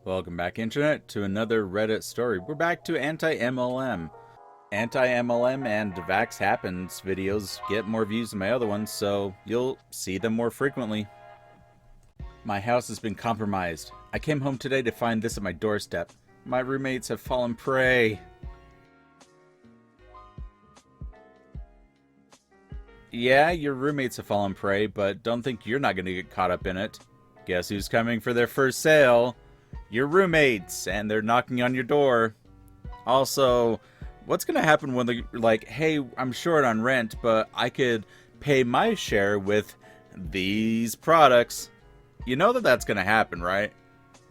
Welcome back, Internet, to another Reddit story. We're back to anti-MLM. Anti-MLM and Vax Happens videos get more views than my other ones, so you'll see them more frequently. My house has been compromised. I came home today to find this at my doorstep. My roommates have fallen prey. Yeah, your roommates have fallen prey, but don't think you're not going to get caught up in it. Guess who's coming for their first sale? Your roommates, and they're knocking on your door. Also, what's going to happen when they're like, hey, I'm short on rent, but I could pay my share with these products? You know that that's going to happen, right?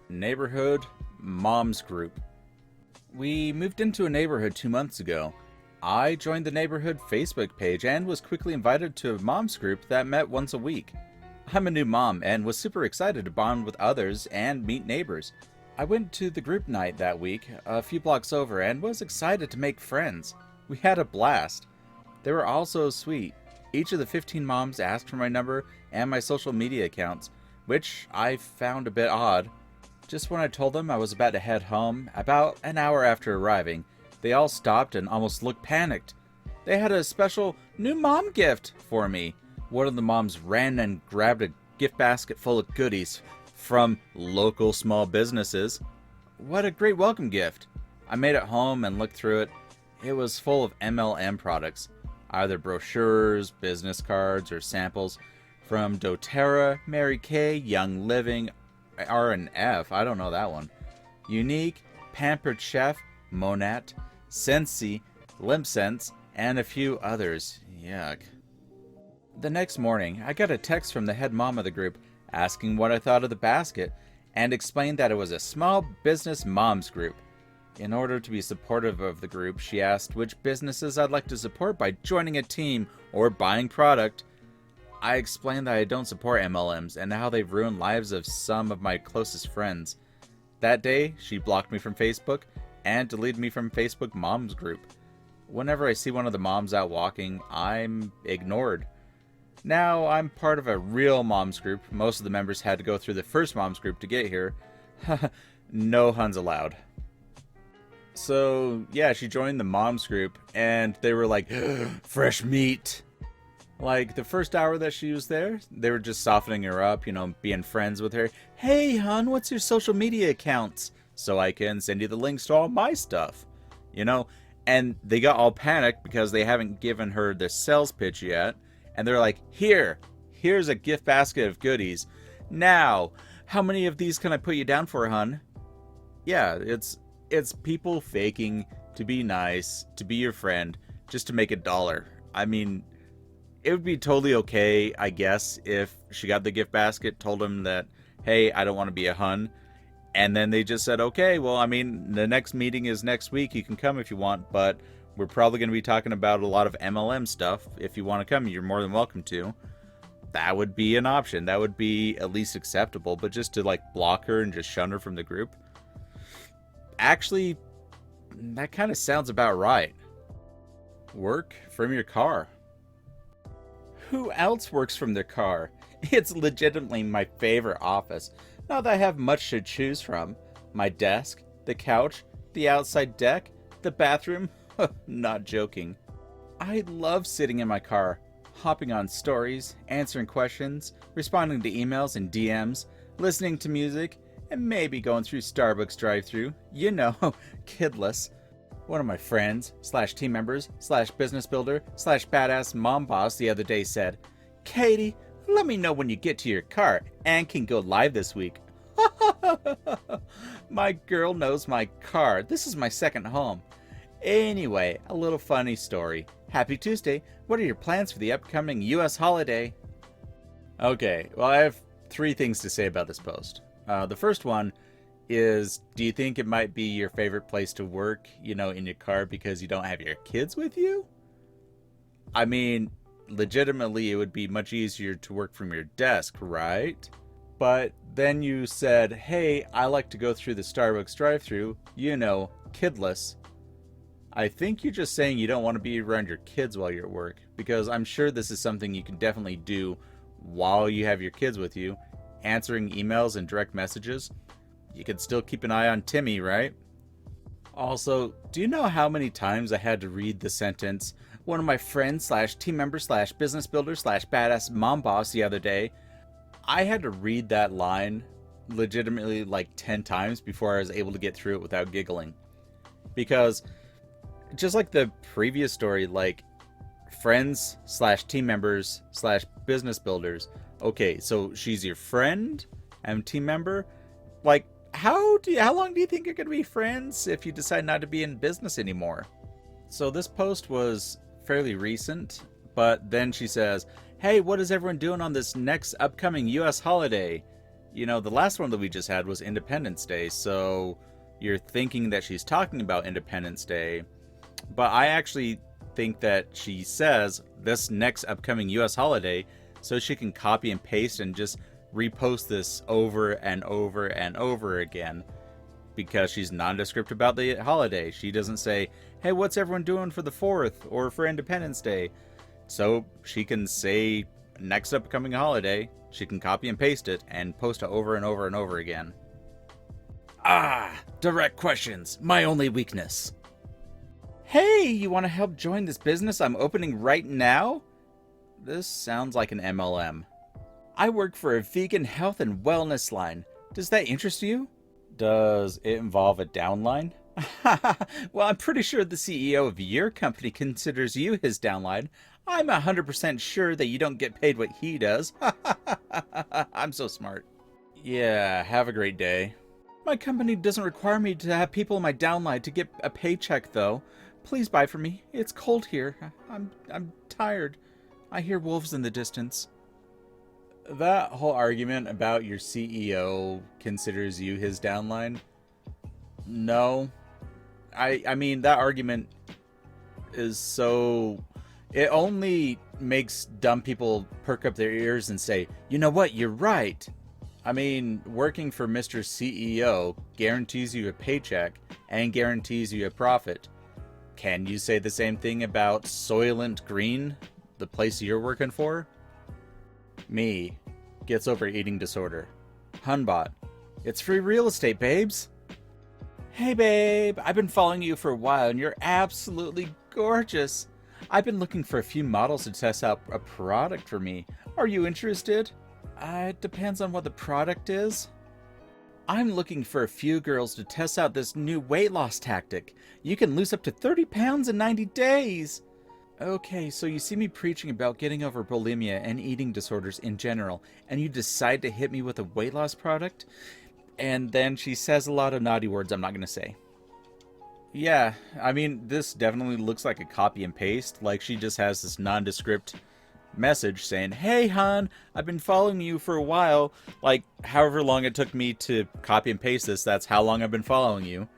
Neighborhood Moms Group. We moved into a neighborhood 2 months ago. I joined the neighborhood Facebook page and was quickly invited to a moms group that met once a week. I'm a new mom and was super excited to bond with others and meet neighbors. I went to the group night that week, a few blocks over, and was excited to make friends. We had a blast. They were all so sweet. Each of the 15 moms asked for my number and my social media accounts, which I found a bit odd. Just when I told them I was about to head home, about an hour after arriving, they all stopped and almost looked panicked. They had a special new mom gift for me. One of the moms ran and grabbed a gift basket full of goodies from local small businesses. What a great welcome gift. I made it home and looked through it. It was full of MLM products, either brochures, business cards, or samples from doTERRA, Mary Kay, Young Living, R&F, I don't know that one, Unique, Pampered Chef, Monat, Scentsy, Limp Sense, and a few others. Yuck. The next morning, I got a text from the head mom of the group asking what I thought of the basket and explained that it was a small business moms group. In order to be supportive of the group, she asked which businesses I'd like to support by joining a team or buying product. I explained that I don't support MLMs and how they've ruined lives of some of my closest friends. That day, she blocked me from Facebook and deleted me from Facebook Moms Group. Whenever I see one of the moms out walking, I'm ignored. Now I'm part of a real moms group. Most of the members had to go through the first moms group to get here. No huns allowed. So yeah, she joined the moms group and they were like, fresh meat. Like the first hour that she was there, they were just softening her up, being friends with her. Hey hun, what's your social media accounts? So I can send you the links to all my stuff. And they got all panicked because they haven't given her the sales pitch yet. And they're like, here's a gift basket of goodies. Now, how many of these can I put you down for, hun? Yeah, it's people faking to be nice, to be your friend, just to make $1. I mean, it would be totally okay, I guess, if she got the gift basket, told them that, hey, I don't want to be a hun. And then they just said, okay, well, I mean, the next meeting is next week. You can come if you want, but we're probably going to be talking about a lot of MLM stuff. If you want to come, you're more than welcome to. That would be an option. That would be at least acceptable. But just to block her and just shun her from the group, actually, that kind of sounds about right. Work from your car. Who else works from their car? It's legitimately my favorite office. Not that I have much to choose from. My desk, the couch, the outside deck, the bathroom. Not joking. I love sitting in my car, hopping on stories, answering questions, responding to emails and DMs, listening to music, and maybe going through Starbucks drive-thru. Kidless. One of my friends, / team members, / business builder, / badass mom boss the other day said, Katie, let me know when you get to your car and can go live this week. My girl knows my car. This is my second home. Anyway, a little funny story. Happy Tuesday. What are your plans for the upcoming US holiday? Okay, well, I have 3 things to say about this post. The first one is, do you think it might be your favorite place to work, in your car because you don't have your kids with you? I mean, legitimately, it would be much easier to work from your desk, right? But then you said, hey, I like to go through the Starbucks drive-thru, kidless. I think you're just saying you don't want to be around your kids while you're at work, because I'm sure this is something you can definitely do while you have your kids with you, answering emails and direct messages. you could still keep an eye on Timmy, right? Also, do you know how many times I had to read the sentence, one of my friends slash team member slash business builder slash badass mom boss the other day? I had to read that line legitimately like 10 times before I was able to get through it without giggling. Because just like the previous story, like friends slash team members slash business builders. Okay, so she's your friend and team member. Like, how long do you think you're gonna be friends if you decide not to be in business anymore? So this post was fairly recent, but then she says, hey, what is everyone doing on this next upcoming US holiday? You know, the last one that we just had was Independence Day, so you're thinking that she's talking about Independence Day, but I actually think that she says this next upcoming US holiday so she can copy and paste and just repost this over and over and over again because she's nondescript about the holiday. She doesn't say, hey, what's everyone doing for the 4th or for Independence Day? So she can say next upcoming holiday, she can copy and paste it and post it over and over and over again. Direct questions, my only weakness. Hey, you want to help join this business I'm opening right now? This sounds like an MLM. I work for a vegan health and wellness line. Does that interest you? Does it involve a downline? Well, I'm pretty sure the CEO of your company considers you his downline. I'm 100% sure that you don't get paid what he does. I'm so smart. Yeah, have a great day. My company doesn't require me to have people in my downline to get a paycheck, though. Please buy for me. It's cold here. I'm tired. I hear wolves in the distance. That whole argument about your CEO considers you his downline? No. I mean, that argument is so... It only makes dumb people perk up their ears and say, you know what, you're right. I mean, working for Mr. CEO guarantees you a paycheck and guarantees you a profit. Can you say the same thing about Soylent Green, the place you're working for? Me. Gets over eating disorder. Hunbot. It's free real estate, babes. Hey, babe. I've been following you for a while, and you're absolutely gorgeous. I've been looking for a few models to test out a product for me. Are you interested? It depends on what the product is. I'm looking for a few girls to test out this new weight loss tactic. You can lose up to 30 pounds in 90 days. Okay, so you see me preaching about getting over bulimia and eating disorders in general, and you decide to hit me with a weight loss product? And then she says a lot of naughty words I'm not going to say. Yeah, I mean, this definitely looks like a copy and paste. Like, she just has this nondescript message saying, hey, hon, I've been following you for a while. Like, however long it took me to copy and paste this, that's how long I've been following you.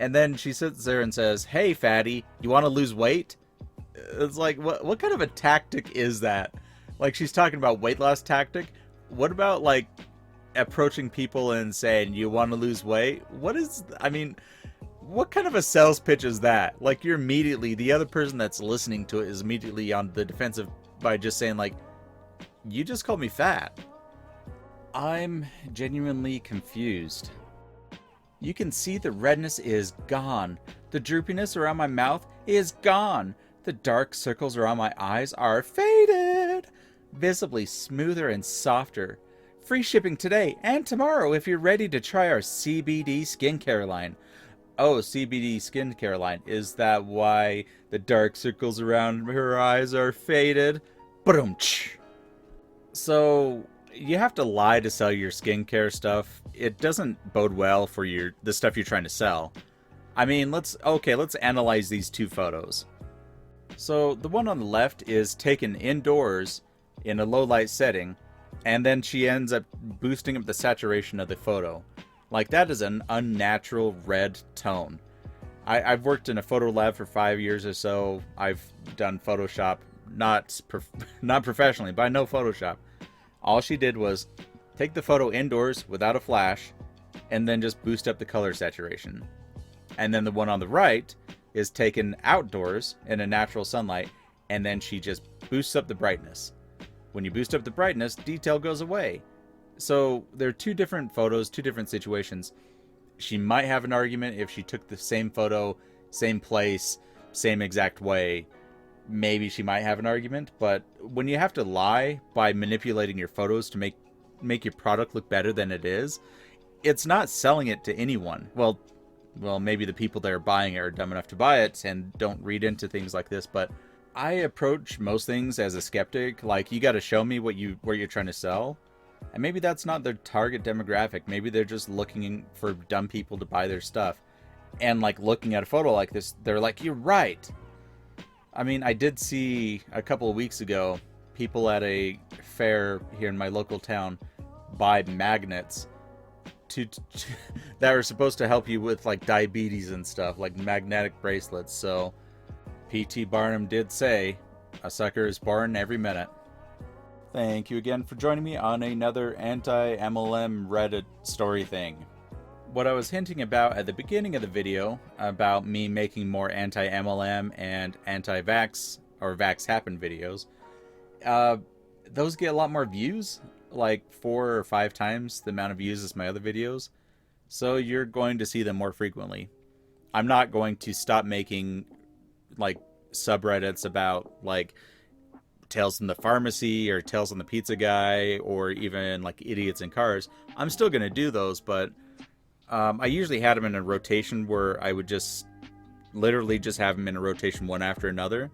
And then she sits there and says, hey, fatty, you want to lose weight? It's like, what kind of a tactic is that? Like, she's talking about weight loss tactic. What about, like, approaching people and saying, you want to lose weight? What kind of a sales pitch is that? Like, you're immediately, the other person that's listening to it is immediately on the defensive by just saying, like, you just called me fat. I'm genuinely confused. You can see the redness is gone. The droopiness around my mouth is gone. The dark circles around my eyes are faded. Visibly smoother and softer. Free shipping today and tomorrow if you're ready to try our CBD skincare line. Oh, CBD skincare line. Is that why the dark circles around her eyes are faded? Ba-dum-tsh. So, you have to lie to sell your skincare stuff. It doesn't bode well for the stuff you're trying to sell. I mean, let's analyze these two photos. So, the one on the left is taken indoors in a low light setting, and then she ends up boosting up the saturation of the photo. Like, that is an unnatural red tone. I've worked in a photo lab for 5 years or so. I've done Photoshop, not professionally, but I know Photoshop. All she did was take the photo indoors without a flash, and then just boost up the color saturation. And then the one on the right is taken outdoors in a natural sunlight, and then she just boosts up the brightness. When you boost up the brightness, detail goes away. So there are two different photos, two different situations. She might have an argument if she took the same photo, same place, same exact way. Maybe she might have an argument, but when you have to lie by manipulating your photos to make your product look better than it is, it's not selling it to anyone. Well, maybe the people that are buying it are dumb enough to buy it and don't read into things like this, but I approach most things as a skeptic. Like, you got to show me what you're trying to sell. And maybe that's not their target demographic. Maybe they're just looking for dumb people to buy their stuff. And like looking at a photo like this, they're like, "You're right." I mean, I did see a couple of weeks ago people at a fair here in my local town buy magnets that are supposed to help you with like diabetes and stuff, like magnetic bracelets. So P.T. Barnum did say, "A sucker is born every minute." Thank you again for joining me on another anti-MLM Reddit story thing. What I was hinting about at the beginning of the video about me making more anti-MLM and anti-vax or vax happen videos, those get a lot more views, like 4 or 5 times the amount of views as my other videos. So you're going to see them more frequently. I'm not going to stop making like subreddits about like Tales from the Pharmacy or Tales on the Pizza Guy or even like idiots in cars. I'm still going to do those, but I usually had them in a rotation where I would just literally just have them in a rotation one after another.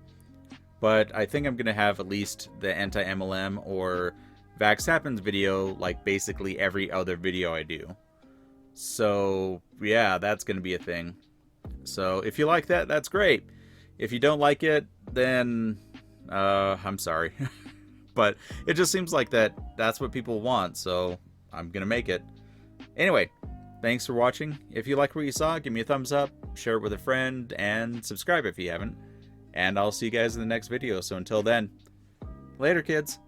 But I think I'm going to have at least the anti-MLM or Vax Happens video like basically every other video I do. So yeah, that's going to be a thing. So if you like that, that's great. If you don't like it, then I'm sorry. But it just seems like that's what people want, so I'm going to make it. Anyway, thanks for watching. If you liked what you saw, give me a thumbs up, share it with a friend, and subscribe if you haven't. And I'll see you guys in the next video. So until then, later, kids.